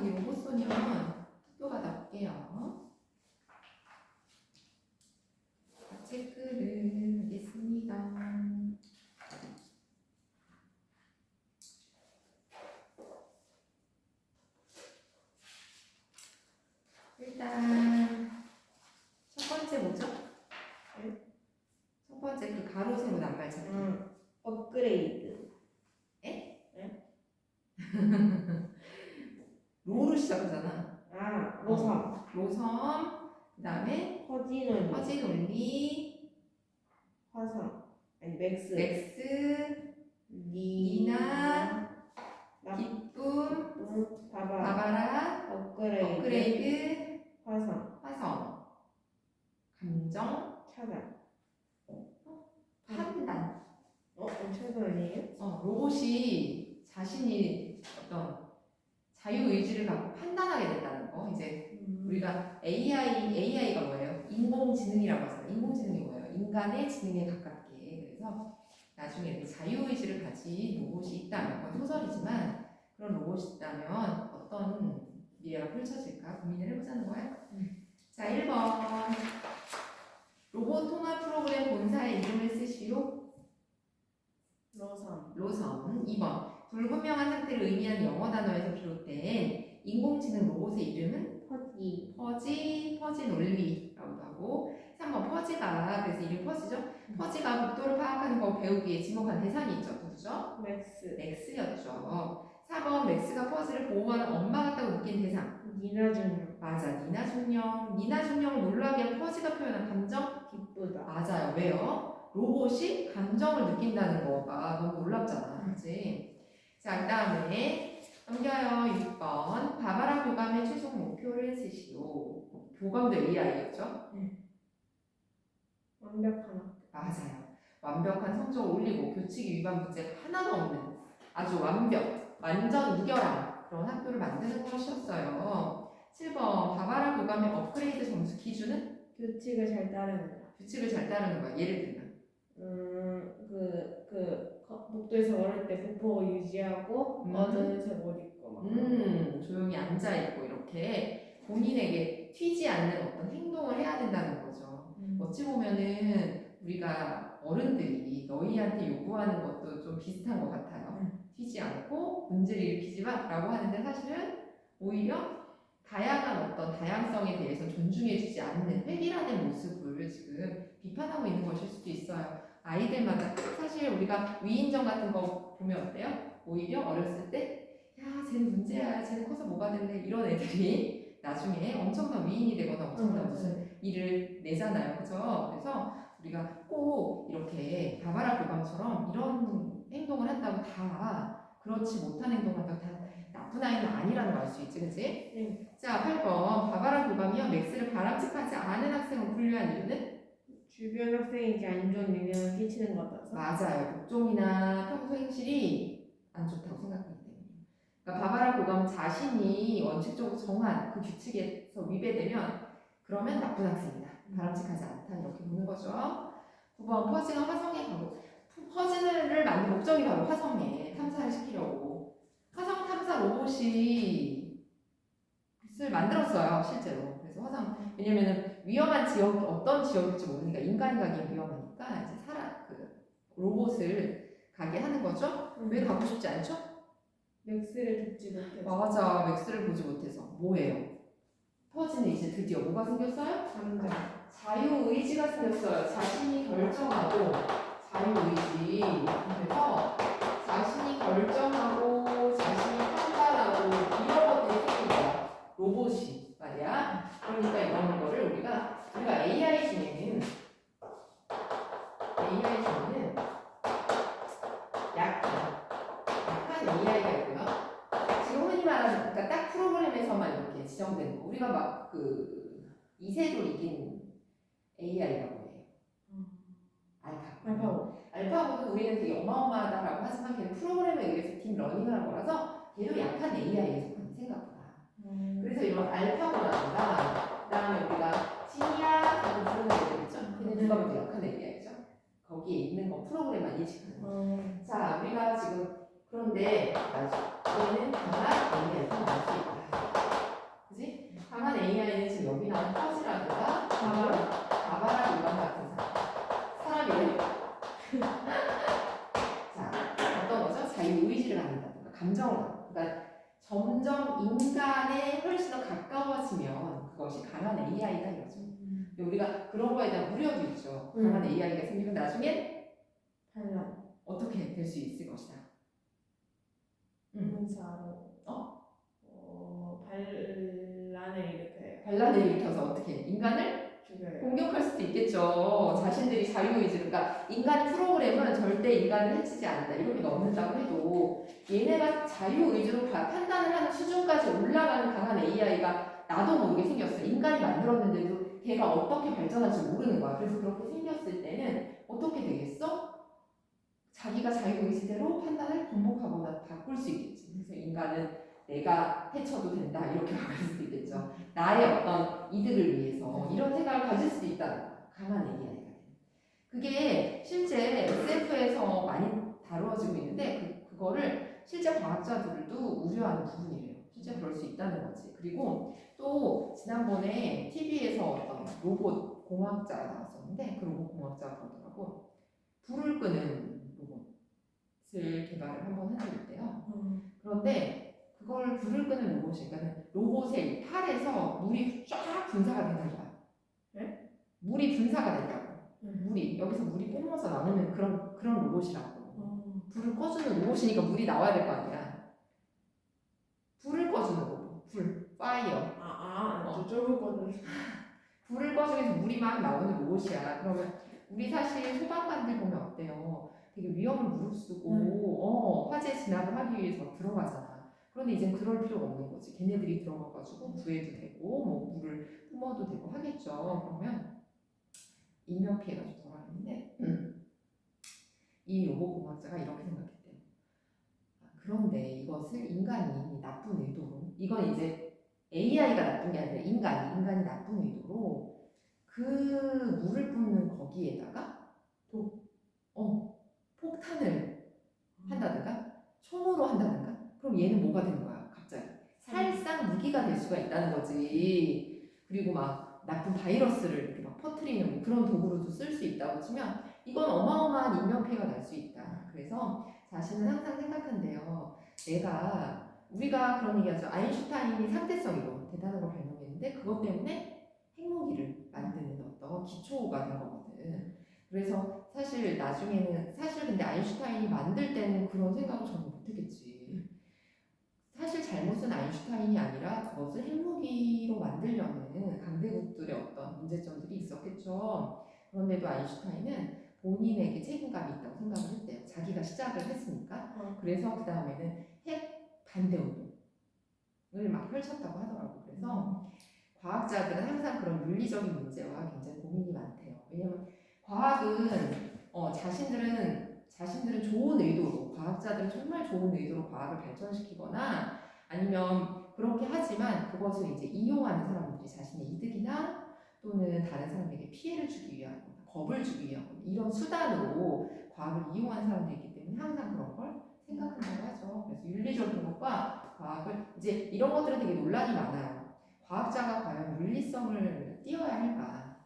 여기 로봇 소년 속도가 낮게요. 체크를 하겠습니다. 일단 첫 번째 뭐죠? 첫 번째 그 가로 세로 낱말 찾기. 업그레이드. 로로 시작하잖아. 로섬. 로섬, 그 다음에 퍼진 논리, 화성. 아니 맥스. 니나, 기쁨, 바바라, 업그레이드, 화성. 감정, 차단. 판단. 차단 아니에요? 로봇이 자신이 어떤 자유의지를 갖고 판단하게 된다는 거. 이제 우리가 AI가 뭐예요? 인공지능이라고 하잖아요. 인공지능이 뭐예요? 인간의 지능에 가깝게. 그래서 나중에 이렇게 자유의지를 가진 로봇이 있다면, 그건 소설이지만 그런 로봇이 있다면 어떤 미래가 펼쳐질까 고민을 해보자는 거예요. 자, 1번. 로봇 통합 프로그램 본사의 이름을 쓰시오. 로섬. 2번. 불분명한 상태를 의미하는 영어 단어에서 비롯된 인공지능 로봇의 이름은 퍼지 논리라고도 하고. 3번. 퍼지가, 그래서 이름 퍼지죠? 퍼지가 복도를 파악하는 거 배우기 위해 지목한 대상이 있죠. 누구죠? 맥스였죠. 4번. 맥스가 퍼지를 보호하는 엄마 같다고 느낀 대상. 니나 중령. 맞아. 니나 중령을 놀라게 한 퍼지가 표현한 감정? 기쁘다. 맞아요. 왜요? 로봇이 감정을 느낀다는 거가 너무 놀랍잖아. 그치? 자, 그 다음에 넘겨요. 6번. 바바라 교감의 최종 목표를 쓰시오. 교감도 AI였죠? 완벽한 학교. 맞아요. 완벽한 성적을 올리고 교칙이 위반 문제가 하나도 없는 아주 완전 무결한 그런 학교를 만드는 것이었어요. 7번. 바바라 교감의 업그레이드 점수 기준은? 규칙을 잘 따르는 거야. 예를 들면 복도에서 걸을 때 부포 유지하고 어두운색 옷 입고 조용히 앉아있고 이렇게 본인에게 튀지 않는 어떤 행동을 해야 된다는 거죠. 어찌 보면은 우리가 어른들이 너희한테 요구하는 것도 좀 비슷한 것 같아요. 튀지 않고 문제를 일으키지 마 라고 하는데 사실은 오히려 다양한 어떤 다양성에 대해서 존중해주지 않는 획일화된 모습을 지금 비판하고 있는 것일 수도 있어요. 아이들마다 사실 우리가 위인전 같은 거 보면 어때요? 오히려 어렸을 때 야 쟤는 문제야, 쟤는 커서 뭐가 될래, 이런 애들이 나중에 엄청난 위인이 되거나 엄청난 무슨 일을 내잖아요. 그죠? 그래서 우리가 꼭 이렇게 바바라 교감처럼 이런 행동을 한다고 다 그렇지 못한 행동을 한다고 다 나쁜 아이는 아니라는 걸 알 수 있지. 그치? 자, 8번. 바바라 교감이요 맥스를 바람직하지 않은 학생으로 분류한 이유는? 주변 학생에게 안 좋은 영향을 끼치는 것 같아서. 맞아요. 복종이나 평소 행실이 안 좋다고 생각하기 때문에. 그러니까 바바라 교감 자신이 원칙적으로 정한 그 규칙에서 위배되면 그러면 나쁜 학생이다. 바람직하지 않다. 이렇게 보는 거죠. 9번. 퍼지가 화성에 가고. 퍼지를 만든 목적이 바로 화성에 탐사를 시키려고. 화성 탐사 로봇이 만들었어요. 실제로. 그래서 화성, 왜냐면은 위험한 지역이 어떤 지역일지 모르니까 인간이 가기엔 위험하니까 이제 로봇을 가게 하는 거죠. 왜 가고 싶지 않죠? 맥스를 듣지 못해서. 맞아. 맥스를 보지 못해서. 뭐예요? 퍼지는 이제 드디어 뭐가 생겼어요? 자유의지가 생겼어요. 자신이 결정하고 자유의지. 그래서 자신이 결정하고 자신이 판단하고 이런 것들이 생깁니다. 로봇이 말이야. 그러니까 이런 거를 우리가 AI 중에는 약한 AI가 있고요. 지금 흔히 말하는 그러니까 딱 프로그램에서만 이렇게 지정되는 거. 우리가 막 그 이세돌 이긴 AI라고 해요. 알파고도 우리는 되게 어마어마하다라고 하지만 걔는 프로그램에 의해서 딥러닝을 한 거라서 걔도 약한 AI에 속하는 생각보다. 그래서 이런 알파고라든가 그다음에 우리가 지니아 같은 부르는 애들 있죠. 걔는 누가 봐도 약한 AI죠. 거기에 있는 거 프로그램만 인식하는 거. 자, 우리가 지금 그런데 우리는 다만 AI가 나올 수 있다. 감정, 그러니까 점점 인간에 훨씬 더 가까워지면 그것이 강한 AI다 이거죠. 근데 우리가 그런 거에 대한 우려도 있죠. 강한 AI가 생기면 나중에 반란. 어떻게 될 수 있을 것이다. 인사로. 반란을 일으켜요. 반란을 일으켜서 어떻게 인간을 죽여요. 공격할 수도 있겠죠. 자신들이 자유의지를, 그러니까 인간 프로그램은 절대 인간을 해치지 않는다. 이렇게 넣는다고 해도 얘네가 자유의지로 판단을 하는 수준까지 올라가는 강한 AI가 나도 모르게 생겼어. 인간이 만들었는데도 걔가 어떻게 발전할지 모르는 거야. 그래서 그렇게 생겼을 때는 어떻게 되겠어? 자기가 자유의지대로 판단을 번복하거나 바꿀 수 있겠지. 그래서 인간은 내가 해쳐도 된다 이렇게 바꿀 수도 있겠죠. 나의 어떤 이득을 위해서 이런 생각을 가질 수도 있다. 강한 AI가. 그게 실제 SF에서 많이 다루어지고 있는데 그거를 실제 과학자들도 우려하는 부분이래요. 실제 그럴 수 있다는 거지. 그리고 또 지난번에 TV에서 어떤 로봇 공학자가 나왔었는데 그 로봇 공학자가 그러더라고. 불을 끄는 로봇을 개발을 한번 해줬대요. 그런데 그걸 불을 끄는 로봇이, 그러니까 로봇의 팔에서 물이 쫙 분사가 되는 거야. 네? 물이 분사가 된다고. 물이 여기서 물이 뿜어서 나오는 그런 로봇이라고. 불을 꺼주는 로봇이니까 물이 나와야 될 거 아니야. 불을 꺼주는 로봇. 불, 파이어. 저쪽을 거는. 불을 꺼주기 위해서 물이 막 나오는 로봇이야. 그러면 우리 사실 소방관들 보면 어때요? 되게 위험을 무릅쓰고 화재 진압을 하기 위해서 들어가잖아. 그런데 이젠 그럴 필요가 없는 거지. 걔네들이 들어가가지고 구해도 되고 뭐 물을 뿜어도 되고 하겠죠. 그러면 인명 피해가 좀 덜하는데 이 로봇 공학자가 이렇게 생각했대요. 그런데 이것을 인간이 나쁜 의도로, 이건 이제 AI가 나쁜 게 아니라 인간이 나쁜 의도로 그 물을 뿜는 거기에다가 폭탄을 한다든가 총으로 한다든가 그럼 얘는 뭐가 되는 거야 갑자기 살상 무기가 될 수가 있다는 거지. 그리고 막 나쁜 바이러스를 이렇게 막 퍼뜨리는 그런 도구로도 쓸 수 있다고 치면 이건 어마어마한 인명피해가 날 수 있다. 그래서 자신은 항상 생각한대요. 우리가 그런 얘기하죠. 아인슈타인이 상대성 이론 대단한 걸 발명했는데 그것 때문에 핵무기를 만드는 어떤 기초가 된 거거든. 그래서 사실 나중에는 근데 아인슈타인이 만들 때는 그런 생각을 전혀 못했겠지. 사실 잘못은 아인슈타인이 아니라 그것을 핵무기로 만들려는 강대국들의 어떤 문제점들이 있었겠죠. 그런데도 아인슈타인은 본인에게 책임감이 있다고 생각을 했대요. 자기가 시작을 했으니까. 그래서 그 다음에는 핵 반대 운동을 막 펼쳤다고 하더라고요. 그래서 과학자들은 항상 그런 윤리적인 문제와 굉장히 고민이 많대요. 왜냐면 과학은 자신들은 좋은 의도로, 과학자들은 정말 좋은 의도로 과학을 발전시키거나 아니면 그렇게 하지만 그것을 이제 이용하는 사람들이 자신의 이득이나 또는 다른 사람에게 피해를 주기 위하거나 겁을 주기 위하거나 이런 수단으로 과학을 이용하는 사람들이 있기 때문에 항상 그런 걸 생각한다고 하죠. 그래서 윤리적인 것과 과학을 이제 이런 것들은 되게 논란이 많아요. 과학자가 과연 윤리성을 띄어야 할까?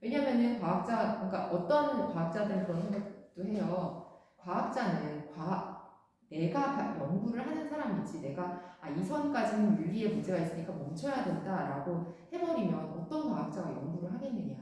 왜냐면은 그러니까 어떤 과학자들은 그런 생각도 해요. 과학자는 내가 연구를 하는 사람이지 내가 이 선까지는 윤리에 문제가 있으니까 멈춰야 된다라고 해버리면 어떤 과학자가 연구를 하겠느냐.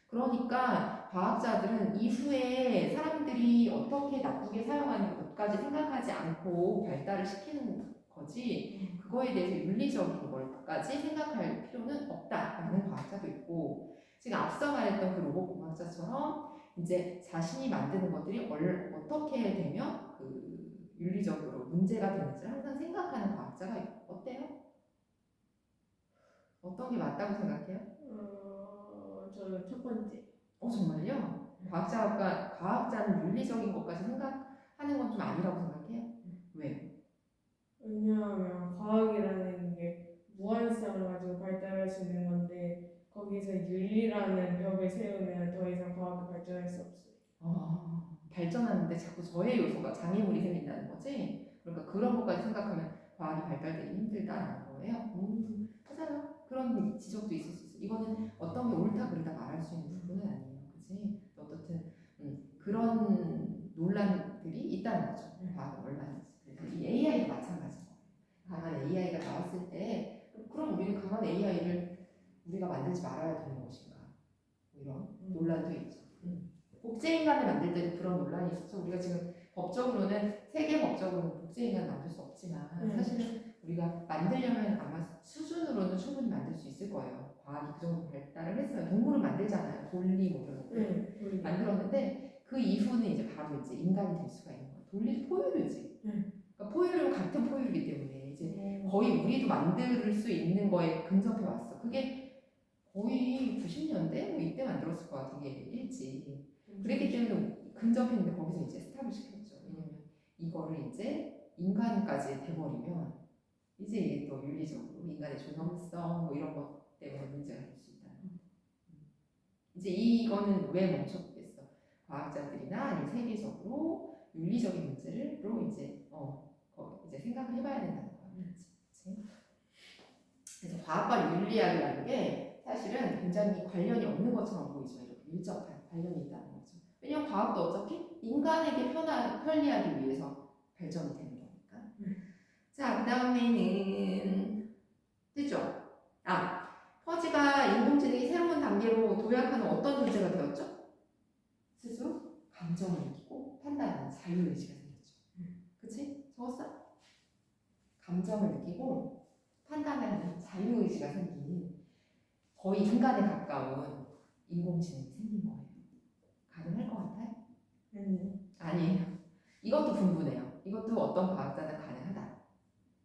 그러니까 과학자들은 이후에 사람들이 어떻게 나쁘게 사용하는 것까지 생각하지 않고 발달을 시키는 거지 그거에 대해서 윤리적인 것까지 생각할 필요는 없다라는 과학자도 있고 지금 앞서 말했던 그 로봇 공학자처럼 이제 자신이 만드는 것들이 어떻게 되면 그 윤리적으로 문제가 되는지를 항상 생각하는 과학자가 있고 어때요? 어떤 게 맞다고 생각해요? 저는 첫 번째. 정말요? 과학자는 윤리적인 것까지 생각하는 건 좀 아니라고 생각해요? 왜요? 왜냐하면 과학이라는 게 무한성을 가지고 발달할 수 있는 건데 거기서 윤리라는 벽을 세우면 더 이상 과학이 발전할 수 없어요. 발전하는데 자꾸 저해 요소가 장애물이 생긴다는 거지? 그러니까 그런 것까지 생각하면 과학이 발달되기 힘들다라는 거예요. 맞아요. 그런 지적도 있을 수 있어요. 이거는 어떤 게 옳다 그르다 말할 수 있는 부분은 아니에요. 그치? 어떻든 그런 논란들이 있다는 거죠. 과학은 얼마나. 그래서 이 그런 AI를 우리가 만들지 말아야 되는 것인가? 뭐 이런 논란도 있죠. 복제인간을 만들 때도 그런 논란이 있어서 우리가 지금 법적으로는 세계 법적으로는 복제인간을 만들 수 없지만 사실은 우리가 만들려면 아마 수준으로는 충분히 만들 수 있을 거예요. 과학이 그 정도 발달을 했어요. 동물을 만들잖아요. 돌리 뭐 이런 거 만들었는데 그 이후는 이제 바로 이제 인간이 될 수가 있는 거예요. 돌리 포유류지. 그러니까 포유류 같은 포유류이기 때문에 이제 거의 우리도 만들 수 있는 거에 근접해 왔어. 그게 거의 90년대 뭐 이때 만들었을 것 같은 게 일찍. 그랬기 때문에 근접했는데 거기서 이제 스탑을 시켰죠. 왜냐면 이거를 이제 인간까지 돼버리면 이제 이게 또 윤리적으로 인간의 존엄성 뭐 이런 것 때문에 문제가 될 수 있다. 이제 이거는 왜 멈췄겠어? 과학자들이나 아니면 세계적으로 윤리적인 문제로 이제 이제 생각을 해봐야 된다는 거야. 그렇지? 그래서 과학과 윤리학이라는 게 사실은 굉장히 관련이 없는 것처럼 보이죠. 이렇게 밀접한 관련이 있다는 거죠. 왜냐면 과학도 어차피 인간에게 편리하기 위해서 발전이 되는 거니까. 자, 그 다음에는 됐죠? 퍼지가 인공지능이 새로운 단계로 도약하는 어떤 존재가 되었죠? 스스로 감정을 느끼고 판단하는 자유의지가 생겼죠. 그치? 적었어? 감정을 느끼고 판단하는 자유의지가 생긴 거의 인간에 가까운 인공지능이 생긴 거예요. 가능할 것 같아요? 아니에요. 이것도 분분해요. 이것도 어떤 과학자는 가능하다.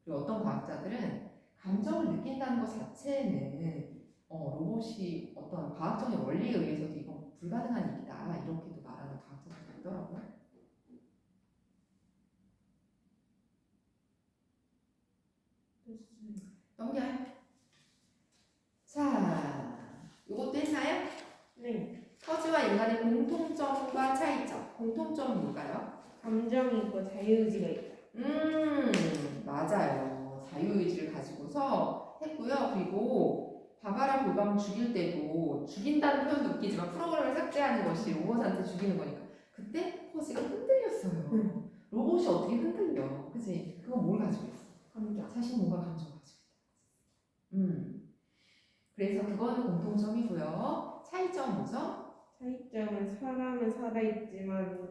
그리고 어떤 과학자들은 감정을 느낀다는 것 자체는 로봇이 어떤 과학적인 원리에 의해서도 이건 불가능한 일이다. 이렇게도 말하는 과학자들도 있더라고요. 넘겨요. 자, 이것도 했나요? 네. 퍼즈와 인간의 공통점과 차이점. 공통점은 뭘까요? 감정이 있고 자유의지가 있다. 맞아요. 자유의지를 가지고서 했고요. 그리고 바바라 볼감 죽일 때도 죽인다는 표현도 웃기지만 프로그램을 삭제하는 것이 로봇한테 죽이는 거니까 그때 퍼즈가 흔들렸어요. 로봇이 어떻게 흔들려? 그치? 그건 뭘 가지고 있어? 감정. 사실 뭔가 감정을 가지고 있다. 그래서 그거는 공통점이고요. 차이점 뭐죠? 차이점은 사람은 살아있지만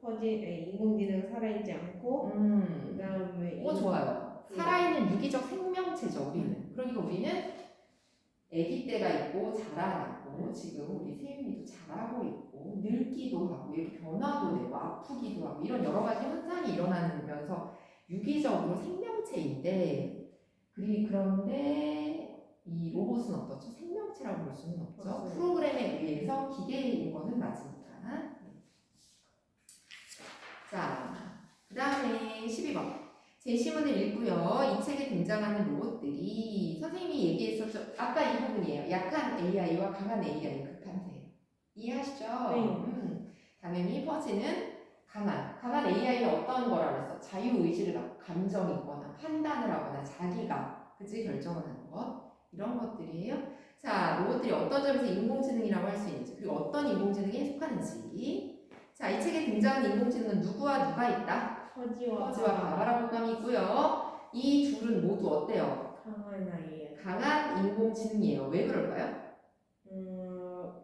인공지능은 살아있지 않고 그다음에 좋아요. 살아있는 유기적 생명체죠, 우리는. 그러니까 우리는 아기 때가 있고 자라나고 지금 우리 세윤이도 자라고 있고 늙기도 하고 이렇게 변화도 되고 아프기도 하고 이런 여러 가지 현상이 일어나면서 유기적으로 생명체인데 그런데 이 로봇은 어떻죠? 생명체라고 볼 수는 없죠. 맞아요. 프로그램에 의해서 기계인 거는 맞으니까. 자, 그 다음에 12번. 제시문을 읽고요. 이 책에 등장하는 로봇들이 선생님이 얘기했었죠. 아까 이 부분이에요. 약한 AI와 강한 AI의 극한세예요. 이해하시죠? 네. 당연히 퍼지는 강한 AI는 어떤 거라 그랬어? 자유의지를 갖고 감정이 있거나 판단을 하거나 자기가 결정을 하는 것 이런 것들이에요. 자, 로봇들이 어떤 점에서 인공지능이라고 할 수 있는지 그리고 어떤 인공지능에 속하는지. 자, 이 책에 등장하는 인공지능은 누구와 누가 있다? 퍼지와 바바라 볼감이 있고요. 이 둘은 모두 어때요? 강한 아이예요. 강한 인공지능이에요. 왜 그럴까요?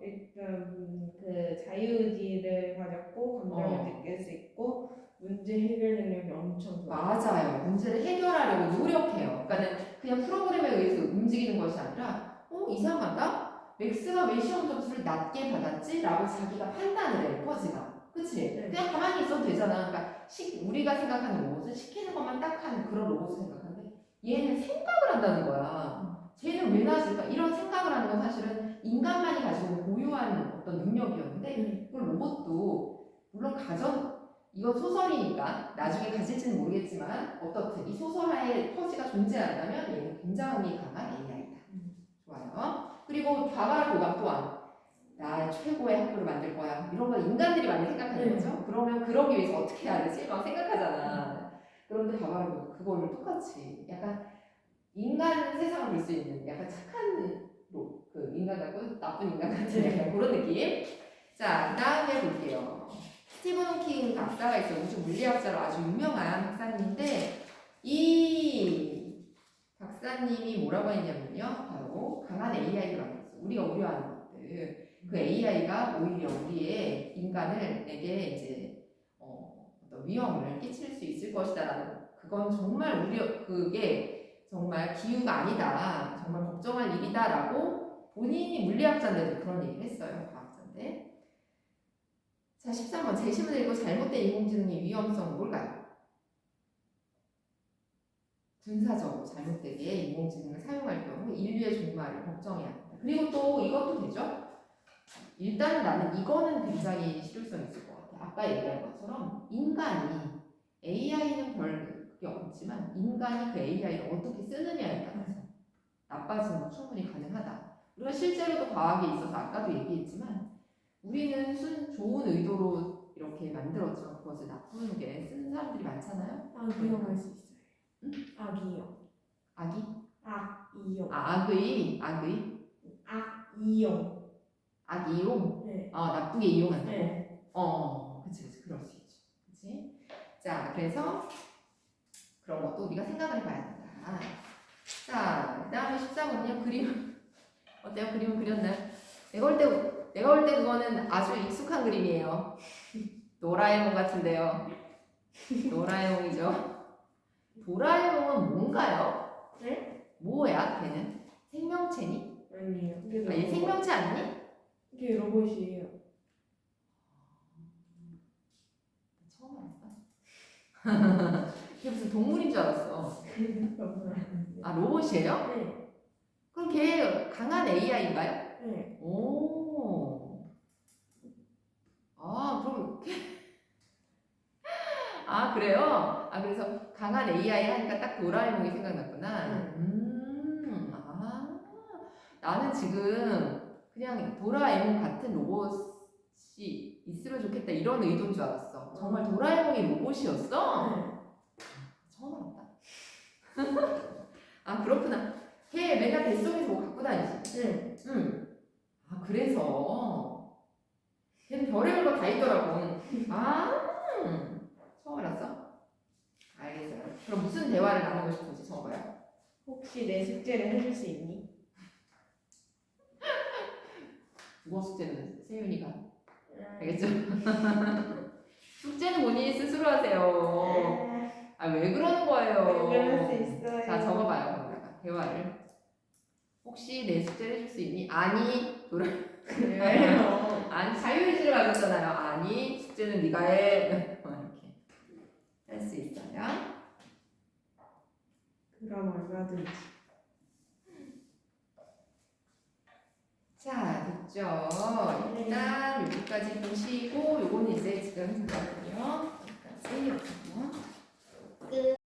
일단 그 자유의지를 가졌고 감정을 느낄 수 있고 문제 해결 능력이 엄청 좋아요. 맞아요. 문제를 해결하려고 노력해요. 그러니까 그냥 프로그램에 의해서 움직이는 것이 아니라 이상하다? 맥스가 왜 시험 점수를 낮게 받았지? 라고 자기가 판단을 해요. 퍼지가. 그치? 네. 그냥 가만히 있어도 되잖아. 그러니까 우리가 생각하는 로봇은 시키는 것만 딱 하는 그런 로봇을 생각하는데 얘는 생각을 한다는 거야. 쟤는 왜 낮을까? 이런 생각을 하는 건 사실은 인간만이 가지고 있는 고유한 어떤 능력이었는데 그걸 로봇도 물론 이건 소설이니까 나중에 가질지는 모르겠지만 어떻든 이 소설하에 퍼지가 존재한다면 얘는 굉장히 강한 AI다. 좋아요. 그리고 바바라 볼감 또한 나의 최고의 학교를 만들 거야. 이런 건 인간들이 많이 생각하는 거죠. 그러면 그러기 위해서 어떻게 해야 되지? 막 생각하잖아. 그런데 바바라 볼감 그거를 똑같이 약간 인간 세상을 볼 수 있는 약간 착한 그 인간 같고 나쁜 인간 같은 약간 그런 느낌. 자, 그 다음에 볼게요. 스티븐 호킹 박사가 있어요. 우주 물리학자로 아주 유명한 박사님인데 이 박사님 박사님이 뭐라고 했냐면요. 바로 강한 AI를 만들었어요. 우리가 우려하는 것들. 그 AI가 오히려 우리의 인간에게 이제 어떤 위험을 끼칠 수 있을 것이다라는 그건 정말 그게 정말 기후가 아니다. 정말 걱정할 일이다라고 본인이 물리학자인데도 그런 얘기를 했어요. 과학자인데. 자, 13번. 제시문을 읽고 잘못된 인공지능의 위험성은 뭘까요? 군사적으로 잘못되게 인공지능을 사용할 경우 인류의 종말을 걱정해야 한다. 그리고 또 이것도 되죠? 일단은 나는 이거는 굉장히 실효성이 있을 것 같아. 아까 얘기한 것처럼 인간이 AI는 별 그게 없지만 인간이 그 AI를 어떻게 쓰느냐에 따라서 나빠지는 건 충분히 가능하다. 우리가 실제로도 과학에 있어서 아까도 얘기했지만 우리는 좋은 의도로 이렇게 만들었지만 그것을 나쁜 게 쓰는 사람들이 많잖아요. 악이용 할 수 있어요. 응? 악이용. 악이? 악이용. 악의? 악이용. 악이용? 네. 나쁘게 이용한다고? 네. 그치, 그럴 수 있죠. 그치? 자, 그래서 그런 것도 우리가 생각을 해봐야 된다. 자, 그 다음에 14번은요, 그림. 어때요? 그림은 그렸나요? 내가 볼 때 그거는 아주 익숙한 그림이에요. 도라에몽 같은데요. 도라에몽이죠. 도라에몽은 뭔가요? 네? 뭐야, 걔는? 생명체니? 아니에요. 얘 생명체 아니니? 이게 로봇이에요. 처음 알았어. 걔 무슨 동물인 줄 알았어. 아, 로봇이에요? 네. 그럼 걔 강한 AI인가요? 네. 오. 그럼. 그래서 강한 AI 하니까 딱 도라에몽이 생각났구나. 나는 지금 그냥 도라에몽 같은 로봇이 있으면 좋겠다 이런 의도인 줄 알았어. 정말 도라에몽이 로봇이었어? 네. 처음 알았다. 그렇구나. 걔 맨날 뱃속에서 뭐 갖고 다니지? 네. 응. 그래서 걔는 별의별 거 다 있더라고. 처음 알았어? 알겠어요. 그럼 무슨 대화를 나누고 싶은지 적어요. 혹시 내 숙제를 해줄 수 있니? 국어 숙제는 세윤이가 알겠죠? 숙제는 본인이 스스로 하세요. 왜 그러는 거예요? 그럴 수 있어요. 자, 적어봐요. 거기다가 대화를. 혹시 내 숙제를 해줄 수 있니? 아니. 왜요? 아니, 자유의지를 가졌잖아요. 아니, 숙제는 네가 해. 이렇게 할 수 있어요. 그럼 얼마든지. 자, 됐죠? 일단 여기까지 보시고 요거는 이제 지금 잠깐만요. 여기까지. 끝.